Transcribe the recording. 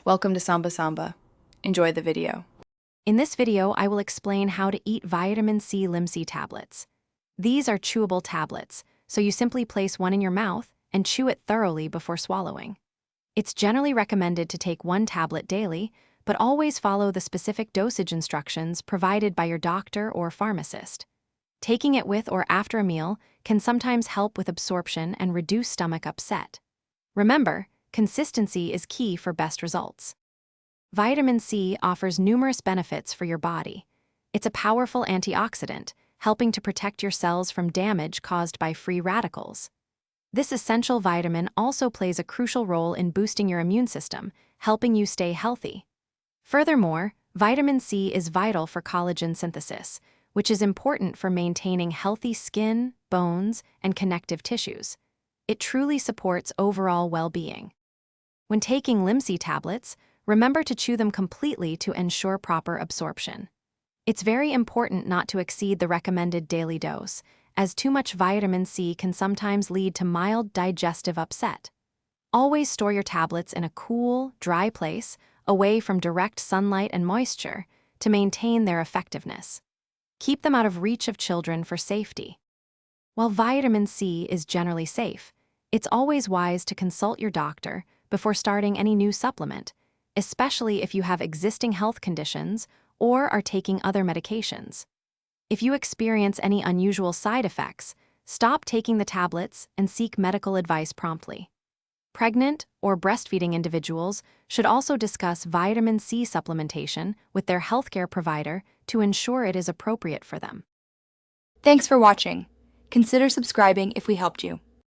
Welcome to Samba Samba. Enjoy the video. In this video, I will explain how to eat vitamin C Limcee tablets. These are chewable tablets, so you simply place one in your mouth and chew it thoroughly before swallowing. It's generally recommended to take one tablet daily, but always follow the specific dosage instructions provided by your doctor or pharmacist. Taking it with or after a meal can sometimes help with absorption and reduce stomach upset. Remember, consistency is key for best results. Vitamin C offers numerous benefits for your body. It's a powerful antioxidant, helping to protect your cells from damage caused by free radicals. This essential vitamin also plays a crucial role in boosting your immune system, helping you stay healthy. Furthermore, vitamin C is vital for collagen synthesis, which is important for maintaining healthy skin, bones, and connective tissues. It truly supports overall well-being. When taking Limcee tablets, remember to chew them completely to ensure proper absorption. It's very important not to exceed the recommended daily dose, as too much vitamin C can sometimes lead to mild digestive upset. Always store your tablets in a cool, dry place, away from direct sunlight and moisture, to maintain their effectiveness. Keep them out of reach of children for safety. While vitamin C is generally safe, it's always wise to consult your doctor before starting any new supplement, especially if you have existing health conditions or are taking other medications. If you experience any unusual side effects, stop taking the tablets and seek medical advice promptly. Pregnant or breastfeeding individuals should also discuss vitamin C supplementation with their healthcare provider to ensure it is appropriate for them. Thanks for watching. Consider subscribing if we helped you.